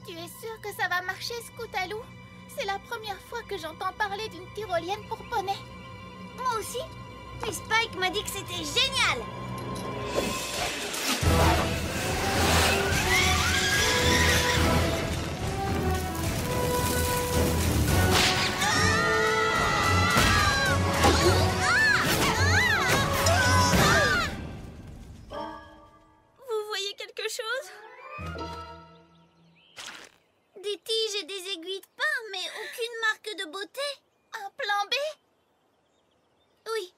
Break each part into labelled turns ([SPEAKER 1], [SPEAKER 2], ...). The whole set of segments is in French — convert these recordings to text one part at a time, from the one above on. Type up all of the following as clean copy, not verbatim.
[SPEAKER 1] Tu es sûr que ça va marcher, Scootaloo? C'est la première fois que j'entends parler d'une tyrolienne pour poney.
[SPEAKER 2] Moi aussi. Et Spike m'a dit que c'était génial.
[SPEAKER 3] Vous voyez quelque chose?
[SPEAKER 2] Des tiges et des aiguilles de pain, mais aucune marque de beauté.
[SPEAKER 1] Un plan B?
[SPEAKER 2] Oui.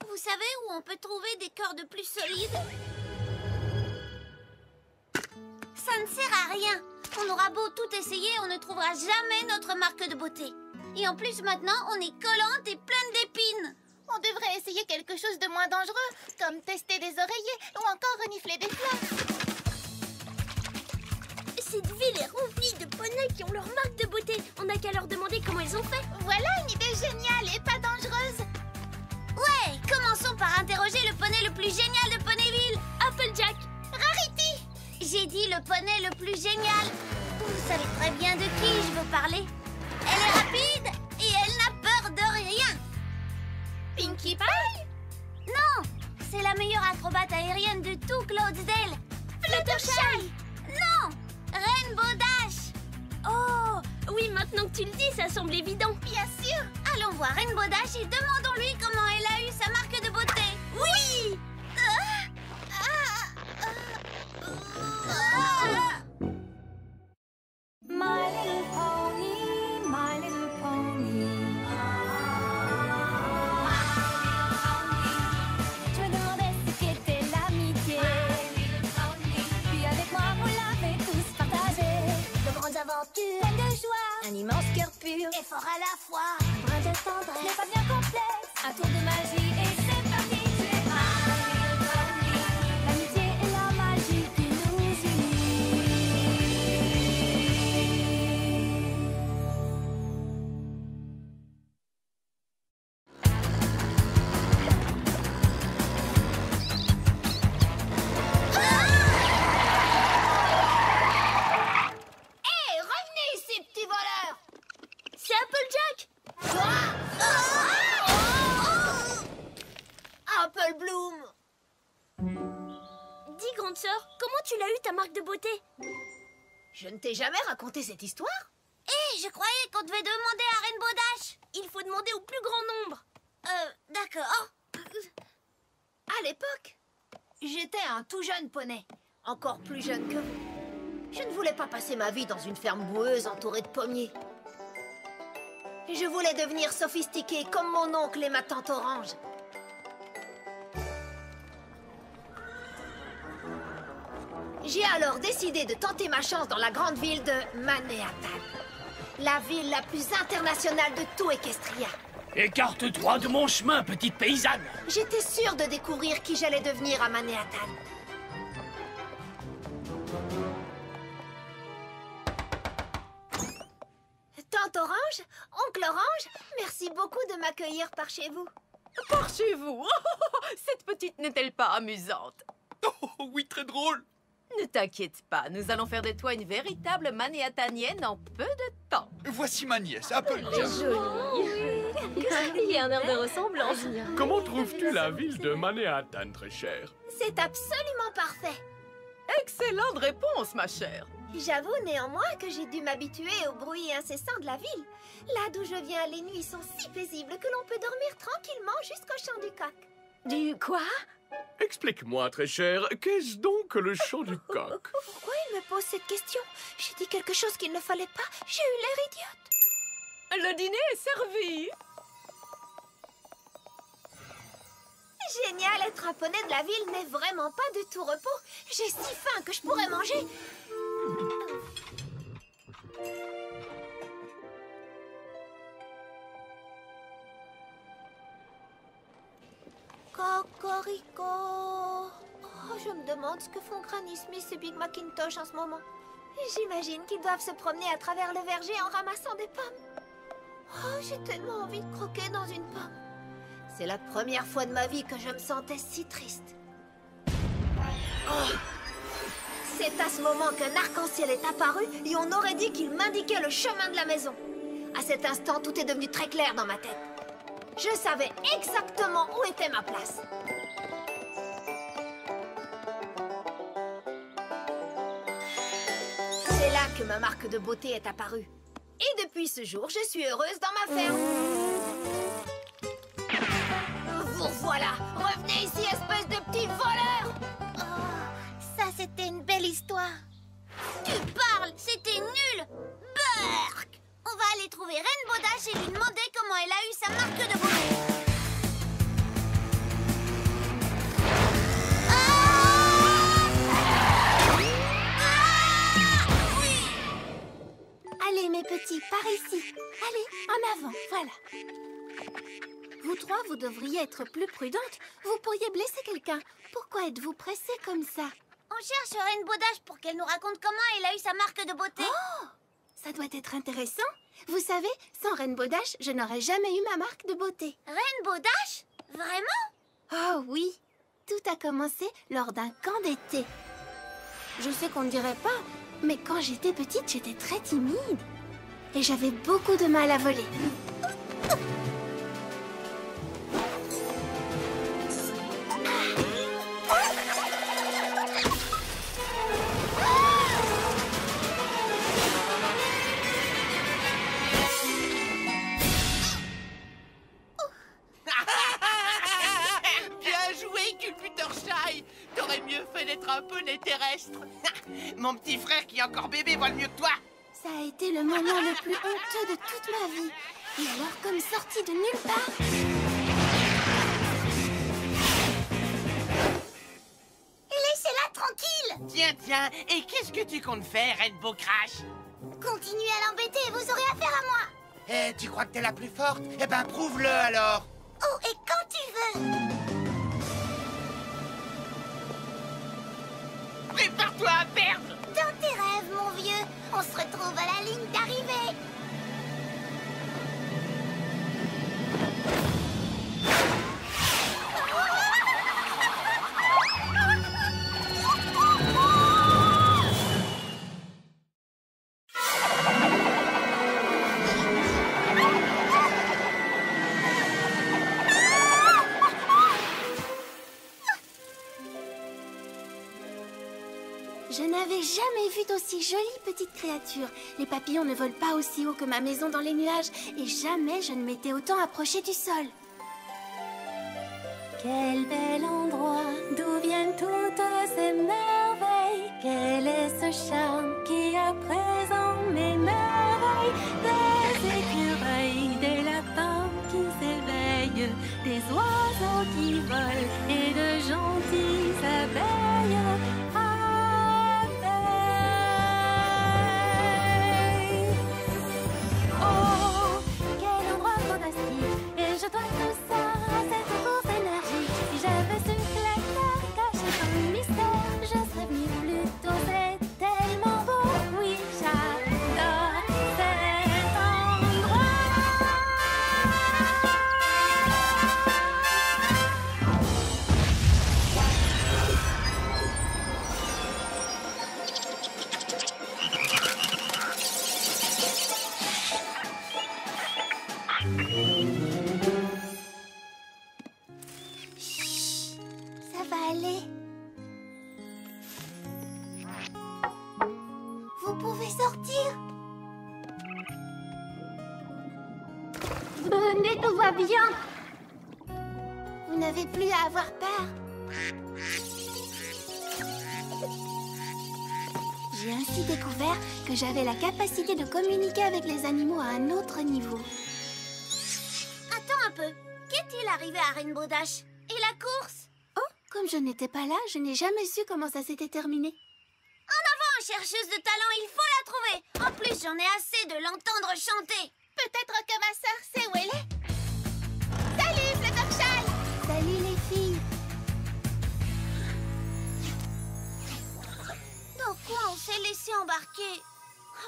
[SPEAKER 2] Vous savez où on peut trouver des cordes plus solides? Ça ne sert à rien. On aura beau tout essayer, on ne trouvera jamais notre marque de beauté. Et en plus, maintenant, on est collante et pleine d'épines.
[SPEAKER 1] On devrait essayer quelque chose de moins dangereux, comme tester des oreillers ou encore renifler des fleurs.
[SPEAKER 3] Cette ville est remplie de poneys qui ont leur marque de beauté. On n'a qu'à leur demander comment ils ont fait.
[SPEAKER 1] Voilà une idée géniale et pas dangereuse.
[SPEAKER 2] Ouais, commençons par interroger le poney le plus génial de Ponyville.
[SPEAKER 3] Applejack.
[SPEAKER 1] Rarity!
[SPEAKER 2] J'ai dit le poney le plus génial. Vous savez très bien de qui je veux parler. Elle est rapide et elle n'a peur de rien.
[SPEAKER 1] Pinkie Pie?
[SPEAKER 2] Non, c'est la meilleure acrobate aérienne de tout Cloudsdale.
[SPEAKER 1] Fluttershy!
[SPEAKER 2] Non, Rainbow Dash.
[SPEAKER 3] Oh, oui, maintenant que tu le dis, ça semble évident.
[SPEAKER 1] Bien sûr!
[SPEAKER 2] Allons voir Rainbow Dash et demandons-lui comment elle a eu sa marque de beauté.
[SPEAKER 3] Oui!
[SPEAKER 4] My little pony, my little pony. Je me demandais ce qu'était l'amitié. Puis avec moi, on l'avait tous partagé. De grandes aventures, pleines de joie, un immense cœur pur
[SPEAKER 2] Et fort à la fois.
[SPEAKER 4] un brin de tendresse, mais pas bien complexe. Un tour de magie et c'est parti. L'amitié et la magie qui nous unit.
[SPEAKER 2] Hé, revenez ici, petits voleurs.
[SPEAKER 3] C'est Applejack!
[SPEAKER 2] Apple Bloom.
[SPEAKER 3] Dis, grande sœur, comment tu l'as eu ta marque de beauté?
[SPEAKER 5] Je ne t'ai jamais raconté cette histoire?
[SPEAKER 2] Hé, je croyais qu'on devait demander à Rainbow Dash.
[SPEAKER 3] Il faut demander au plus grand nombre.
[SPEAKER 2] D'accord.
[SPEAKER 5] À l'époque, j'étais un tout jeune poney, encore plus jeune que vous. Je ne voulais pas passer ma vie dans une ferme boueuse entourée de pommiers. Je voulais devenir sophistiquée comme mon oncle et ma tante Orange. J'ai alors décidé de tenter ma chance dans la grande ville de Manhattan, la ville la plus internationale de tout Equestria.
[SPEAKER 6] Écarte-toi de mon chemin, petite paysanne.
[SPEAKER 5] J'étais sûre de découvrir qui j'allais devenir à Manhattan. Tante Orange, oncle Orange, merci beaucoup de m'accueillir par chez vous.
[SPEAKER 7] Par chez vous. Cette petite n'est-elle pas amusante?
[SPEAKER 6] Oh oui, très drôle.
[SPEAKER 7] Ne t'inquiète pas, nous allons faire de toi une véritable manhattanienne en peu de temps.
[SPEAKER 6] Voici ma nièce, Applejack.
[SPEAKER 3] Il y a un air de ressemblance.
[SPEAKER 8] Comment trouves-tu la ville de Manhattan, très chère?
[SPEAKER 5] C'est absolument parfait.
[SPEAKER 7] Excellente réponse, ma chère.
[SPEAKER 5] J'avoue néanmoins que j'ai dû m'habituer au bruit incessant de la ville. Là d'où je viens, les nuits sont si paisibles que l'on peut dormir tranquillement jusqu'au chant du coq.
[SPEAKER 7] Du quoi?
[SPEAKER 8] Explique-moi, très chère, qu'est-ce donc que le chant du coq?
[SPEAKER 5] Pourquoi il me pose cette question? J'ai dit quelque chose qu'il ne fallait pas. J'ai eu l'air idiote.
[SPEAKER 7] Le dîner est servi.
[SPEAKER 5] Génial, être un poney de la ville n'est vraiment pas du tout repos. J'ai si faim que je pourrais manger. Cocorico. Oh, je me demande ce que font Granny Smith et Big Macintosh en ce moment. J'imagine qu'ils doivent se promener à travers le verger en ramassant des pommes. Oh, j'ai tellement envie de croquer dans une pomme. C'est la première fois de ma vie que je me sentais si triste. Oh, c'est C'est à ce moment qu'un arc-en-ciel est apparu et on aurait dit qu'il m'indiquait le chemin de la maison. À cet instant, tout est devenu très clair dans ma tête. Je savais exactement où était ma place. C'est là que ma marque de beauté est apparue. Et depuis ce jour, je suis heureuse dans ma ferme. Vous voilà! Revenez ici, espèce de petit voleur!
[SPEAKER 1] Oh, ça, c'était une belle histoire.
[SPEAKER 2] Tu parles, c'était nul. Burk! On va aller trouver Rainbow Dash et lui demander comment elle a eu sa marque de beauté.
[SPEAKER 3] Allez, mes petits, par ici. Allez, en avant, voilà. Vous trois, vous devriez être plus prudentes. Vous pourriez blesser quelqu'un. Pourquoi êtes-vous pressés comme ça?
[SPEAKER 2] On cherche Rainbow Dash pour qu'elle nous raconte comment elle a eu sa marque de beauté.
[SPEAKER 3] Oh! Ça doit être intéressant. Vous savez, sans Rainbow Dash, je n'aurais jamais eu ma marque de beauté.
[SPEAKER 2] Rainbow Dash? Vraiment?
[SPEAKER 3] Oh oui, tout a commencé lors d'un camp d'été. Je sais qu'on ne dirait pas, mais quand j'étais petite, j'étais très timide. Et j'avais beaucoup de mal à voler.
[SPEAKER 9] Bien joué, Culbutershy. T'aurais mieux fait d'être un poney terrestre. Mon petit frère qui est encore bébé vole mieux que toi.
[SPEAKER 3] Ça a été le moment le plus honteux de toute ma vie. Et alors, comme sorti de nulle part...
[SPEAKER 2] Laissez-la tranquille.
[SPEAKER 9] Tiens, et qu'est-ce que tu comptes faire, Rainbow Crash?
[SPEAKER 2] Continuez à l'embêter et vous aurez affaire à moi.
[SPEAKER 9] Eh, tu crois que t'es la plus forte? Eh ben, prouve-le alors.
[SPEAKER 2] Oh, et quand tu veux.
[SPEAKER 9] Prépare-toi à perdre.
[SPEAKER 2] Dans tes rêves, mon vieux. On se retrouve à la ligne d'arrivée.
[SPEAKER 3] Je n'avais jamais vu d'aussi jolie petite créature. Les papillons ne volent pas aussi haut que ma maison dans les nuages et jamais je ne m'étais autant approchée du sol.
[SPEAKER 4] Quel bel endroit, d'où viennent toutes ces merveilles? Quel est ce charme qui à présent m'émerveille? Des écureuils, des lapins qui s'éveillent, des oiseaux qui volent et de gentilles abeilles. Oh, quel endroit fantastique! Et je dois tout ça à cette course énergique. Si j'avais su que la terre cachait un mystère, je serais venue plus tôt. C'est tellement beau, oui, j'adore cet endroit.
[SPEAKER 3] Ça va aller. Vous pouvez sortir.
[SPEAKER 2] Venez, tout va bien.
[SPEAKER 3] Vous n'avez plus à avoir peur. J'ai ainsi découvert que j'avais la capacité de communiquer avec les animaux à un autre niveau.
[SPEAKER 2] Attends un peu. Qu'est-il arrivé à Rainbow Dash? Et la course?
[SPEAKER 3] Oh, comme je n'étais pas là, je n'ai jamais su comment ça s'était terminé.
[SPEAKER 2] En chercheuse de talent, il faut la trouver. En plus, j'en ai assez de l'entendre chanter.
[SPEAKER 1] Peut-être que ma sœur sait où elle est. Salut, Fluttershy!
[SPEAKER 3] Salut les filles.
[SPEAKER 2] Pourquoi on s'est laissé embarquer?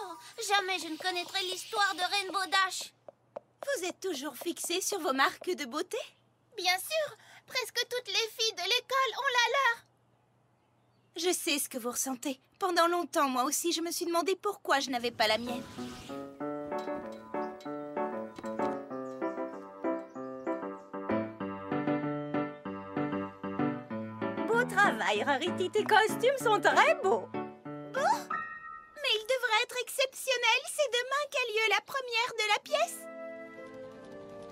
[SPEAKER 2] Oh, jamais je ne connaîtrai l'histoire de Rainbow Dash.
[SPEAKER 5] Vous êtes toujours fixés sur vos marques de beauté?
[SPEAKER 1] Bien sûr, presque toutes les filles de l'école ont la leur.
[SPEAKER 10] Je sais ce que vous ressentez. Pendant longtemps, moi aussi, je me suis demandé pourquoi je n'avais pas la mienne.
[SPEAKER 4] Beau travail, Rarity. Tes costumes sont très beaux.
[SPEAKER 10] Bon, mais il devrait être exceptionnel. C'est demain qu'a lieu la première de la pièce.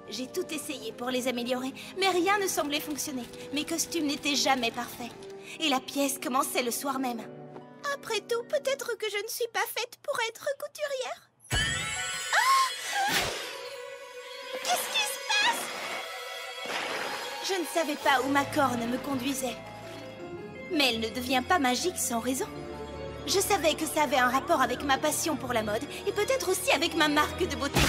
[SPEAKER 10] J'ai tout essayé pour les améliorer, mais rien ne semblait fonctionner. Mes costumes n'étaient jamais parfaits. Et la pièce commençait le soir même. Après tout, peut-être que je ne suis pas faite pour être couturière. Ah! Qu'est-ce qui se passe? Je ne savais pas où ma corne me conduisait. Mais elle ne devient pas magique sans raison. Je savais que ça avait un rapport avec ma passion pour la mode et peut-être aussi avec ma marque de beauté.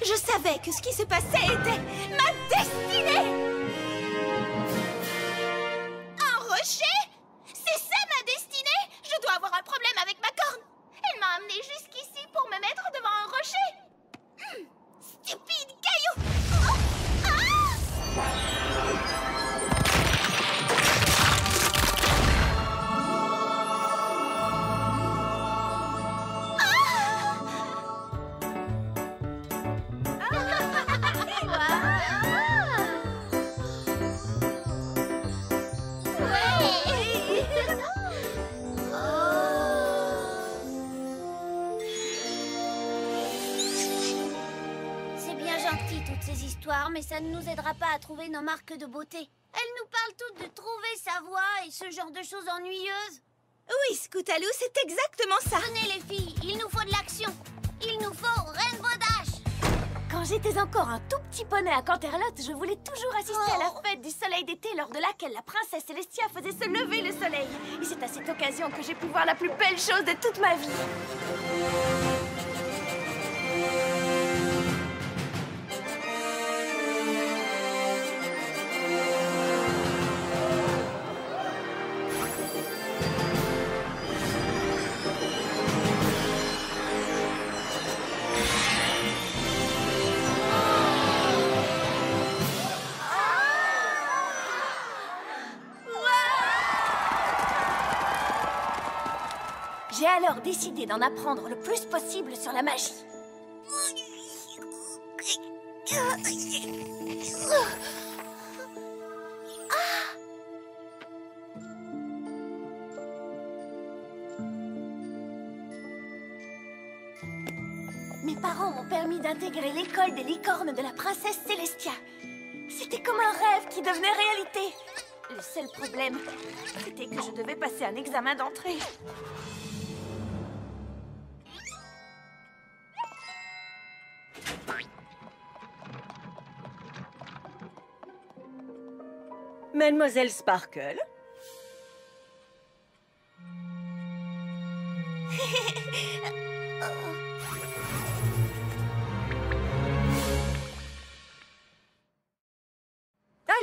[SPEAKER 10] Je savais que ce qui se passait était ma destinée! Un rocher? C'est ça ma destinée? Je dois avoir un problème avec ma corne. Elle m'a amenée jusqu'ici pour me mettre devant un rocher. Stupide caillou! Oh! Ah!
[SPEAKER 2] C'est bien gentil toutes ces histoires, mais ça ne nous aidera pas à trouver nos marques de beauté. Elles nous parlent toutes de trouver sa voie et ce genre de choses ennuyeuses.
[SPEAKER 10] Oui, Scootaloo, c'est exactement ça.
[SPEAKER 2] Venez les filles, il nous faut de l'action. Il nous faut Rainbow Dash.
[SPEAKER 4] Quand j'étais encore un tout petit poney à Canterlot, je voulais toujours assister à la fête du soleil d'été lors de laquelle la princesse Célestia faisait se lever le soleil. Et c'est à cette occasion que j'ai pu voir la plus belle chose de toute ma vie. J'ai alors décidé d'en apprendre le plus possible sur la magie. Mes parents m'ont permis d'intégrer l'école des licornes de la princesse Célestia. C'était comme un rêve qui devenait réalité. Le seul problème, c'était que je devais passer un examen d'entrée.
[SPEAKER 11] Mademoiselle Sparkle?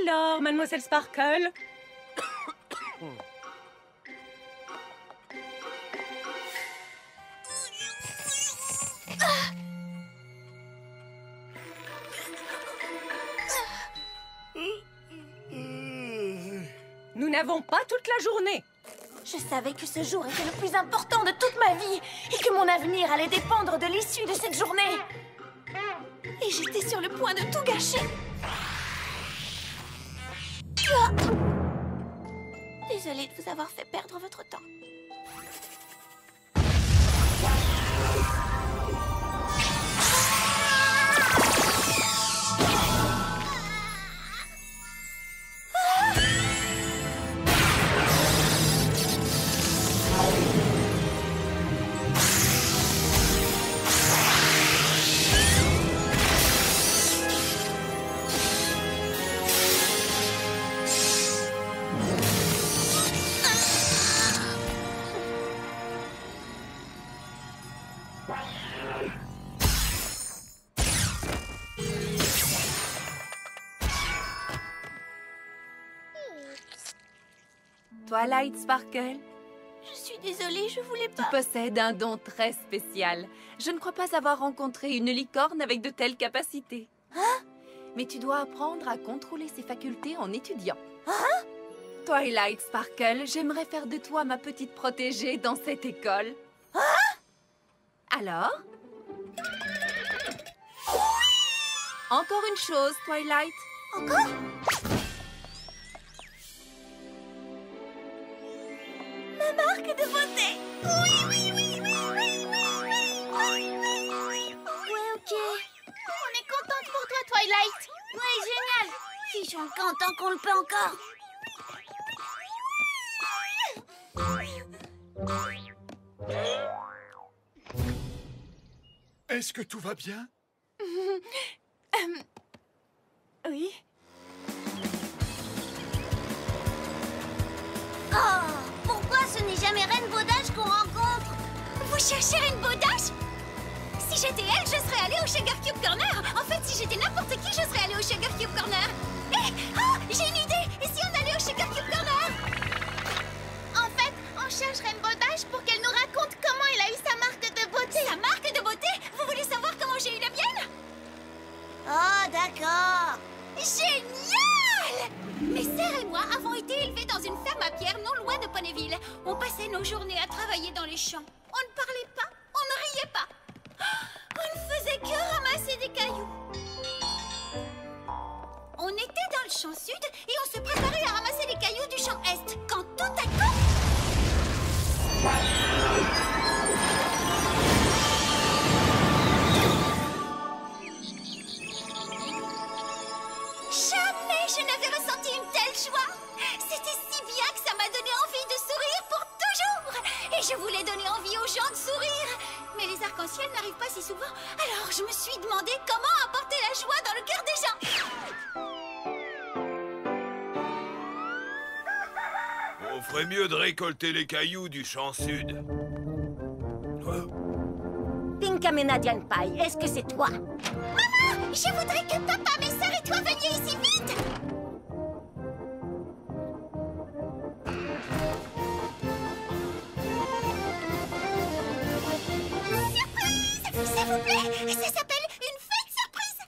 [SPEAKER 11] Alors, Mademoiselle Sparkle? Nous n'avons pas toute la journée.
[SPEAKER 4] Je savais que ce jour était le plus important de toute ma vie et que mon avenir allait dépendre de l'issue de cette journée. Et j'étais sur le point de tout gâcher. Désolée de vous avoir fait perdre votre temps.
[SPEAKER 7] Twilight Sparkle,
[SPEAKER 4] Je suis désolée, je voulais
[SPEAKER 7] tu
[SPEAKER 4] pas.
[SPEAKER 7] possèdes un don très spécial. Je ne crois pas avoir rencontré une licorne avec de telles capacités. Mais tu dois apprendre à contrôler ses facultés en étudiant. Twilight Sparkle, j'aimerais faire de toi ma petite protégée dans cette école. Alors? Encore une chose, Twilight.
[SPEAKER 2] Encore? Ma marque de beauté! Oui, oui, oui, oui, oui, oui, oui. Ouais, ok.
[SPEAKER 1] On est contente pour toi, Twilight.
[SPEAKER 2] Ouais, génial. Fichons le camp tant qu'on le peut encore.
[SPEAKER 6] Est-ce que tout va bien?
[SPEAKER 10] Oui.
[SPEAKER 2] Oh, pourquoi ce n'est jamais Rainbow Dash qu'on rencontre?
[SPEAKER 10] Vous cherchez Rainbow Dash? Si j'étais elle, je serais allée au Sugar Cube Corner. En fait, si j'étais n'importe qui, je serais allée au Sugar Cube Corner. J'ai une idée. Et si on allait au Sugar Cube Corner?
[SPEAKER 1] En fait, on cherche Rainbow Dash pour qu'elle nous raconte comment elle a eu sa marque de beauté.
[SPEAKER 10] Sa marque de beauté? Vous voulez savoir comment j'ai eu la mienne?
[SPEAKER 2] Oh, d'accord.
[SPEAKER 10] Génial! Mes sœurs et moi avons été élevés dans une ferme à pierre non loin de Ponyville. On passait nos journées à travailler dans les champs. On ne parlait pas, on ne riait pas. On ne faisait que ramasser des cailloux. On était dans le champ sud et on se préparait à ramasser les cailloux du champ est quand tout à coup... Jamais je n'avais ressenti une telle joie. C'était si bien que ça m'a donné envie de sourire pour toujours. Et je voulais donner envie aux gens de sourire. Mais les arcs-en-ciel n'arrivent pas si souvent. Alors je me suis demandé comment apporter la joie dans le cœur des gens.
[SPEAKER 8] On ferait mieux de récolter les cailloux du champ sud.
[SPEAKER 2] Pinkamena Pie, est-ce que c'est toi?
[SPEAKER 10] Maman, je voudrais que papa, mes sœurs et toi veniez ici vite. Surprise! S'il vous plaît, ça s'appelle une fête surprise.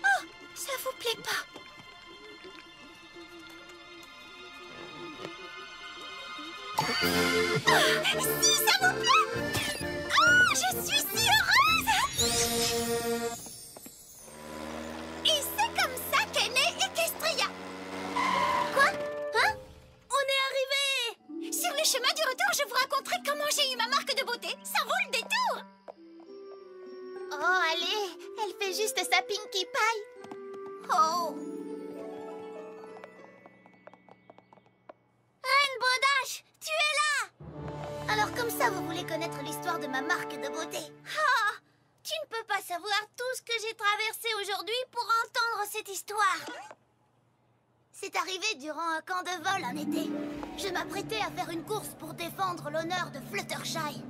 [SPEAKER 10] Oh, ça vous plaît pas? Si, ça vous plaît! Oh, je suis si heureuse! Et c'est comme ça qu'est née Equestria. Quoi? Hein? On est arrivé! Sur le chemin du retour, je vous raconterai comment j'ai eu ma marque de beauté. Ça vaut le détour!
[SPEAKER 1] Oh, allez, elle fait juste sa Pinkie Pie.
[SPEAKER 2] Oh! Rainbow Dash, tu es là! Alors comme ça, vous voulez connaître l'histoire de ma marque de beauté? Ah! Tu ne peux pas savoir tout ce que j'ai traversé aujourd'hui pour entendre cette histoire. C'est arrivé durant un camp de vol en été. Je m'apprêtais à faire une course pour défendre l'honneur de Fluttershy.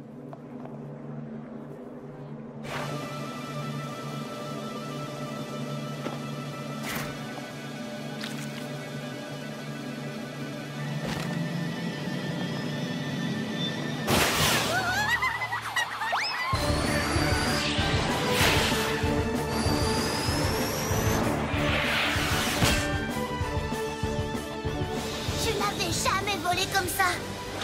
[SPEAKER 2] Comme ça.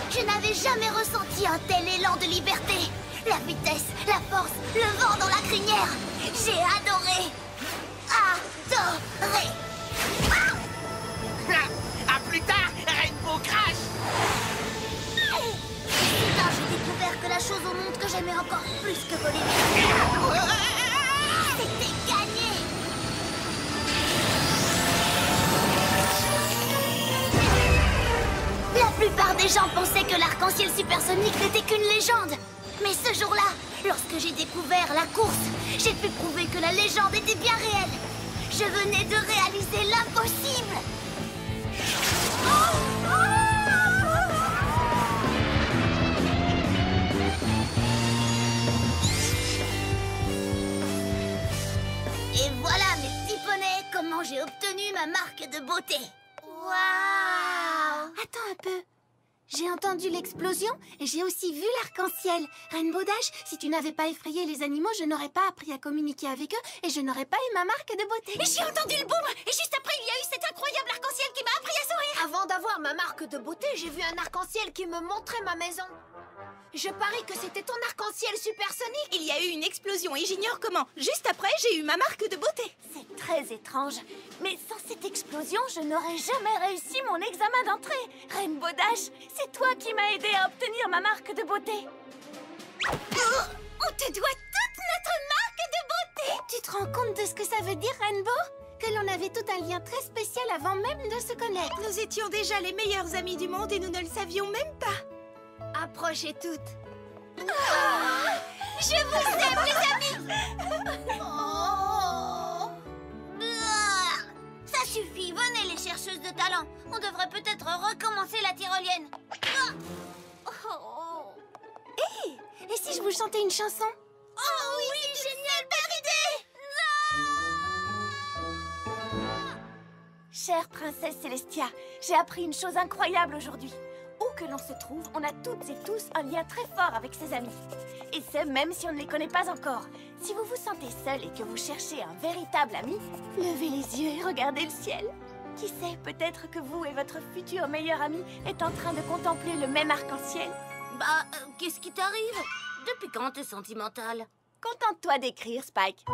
[SPEAKER 2] Je n'avais jamais ressenti un tel élan de liberté. La vitesse, la force, le vent dans la crinière. J'ai adoré. Adoré.
[SPEAKER 9] À plus tard, Rainbow Crash.
[SPEAKER 2] Soudain, j'ai découvert que la chose au monde que j'aimais encore plus que voler. C'était gagné. La plupart des gens pensaient que l'arc-en-ciel supersonique n'était qu'une légende. Mais ce jour-là, lorsque j'ai découvert la course, j'ai pu prouver que la légende était bien réelle. Je venais de réaliser l'impossible. Et voilà, mes petits poneys, comment j'ai obtenu ma marque de beauté. Waouh!
[SPEAKER 3] Attends un peu. J'ai entendu l'explosion et j'ai aussi vu l'arc-en-ciel. Rainbow Dash, si tu n'avais pas effrayé les animaux, je n'aurais pas appris à communiquer avec eux et je n'aurais pas eu ma marque de beauté.
[SPEAKER 2] Et j'ai entendu le boom. Et juste après, il y a eu cet incroyable arc-en-ciel qui m'a appris à sourire.
[SPEAKER 5] Avant d'avoir ma marque de beauté, j'ai vu un arc-en-ciel qui me montrait ma maison. Je parie que c'était ton arc-en-ciel supersonique.
[SPEAKER 10] Il y a eu une explosion et j'ignore comment. Juste après, j'ai eu ma marque de beauté.
[SPEAKER 2] C'est très étrange. Mais sans cette explosion, je n'aurais jamais réussi mon examen d'entrée. Rainbow Dash, c'est toi qui m'as aidé à obtenir ma marque de beauté. On te doit toute notre marque de beauté.
[SPEAKER 3] Tu te rends compte de ce que ça veut dire, Rainbow? Que l'on avait tout un lien très spécial avant même de se connaître.
[SPEAKER 10] Nous étions déjà les meilleurs amis du monde et nous ne le savions même pas.
[SPEAKER 5] Approchez toutes.
[SPEAKER 2] Je vous aime, les amis. Ça suffit, venez les chercheuses de talent. On devrait peut-être recommencer la tyrolienne.
[SPEAKER 3] Hé, et si je vous chantais une chanson?
[SPEAKER 2] Oh oui, c'est génial, belle idée. Chère princesse Célestia, j'ai appris une chose incroyable aujourd'hui. Où que l'on se trouve, on a toutes et tous un lien très fort avec ses amis. Et ce, même si on ne les connaît pas encore. Si vous vous sentez seul et que vous cherchez un véritable ami, levez les yeux et regardez le ciel. Qui sait, peut-être que vous et votre futur meilleur ami êtes en train de contempler le même arc-en-ciel. Qu'est-ce qui t'arrive? Depuis quand t'es sentimentale? Contente-toi d'écrire, Spike.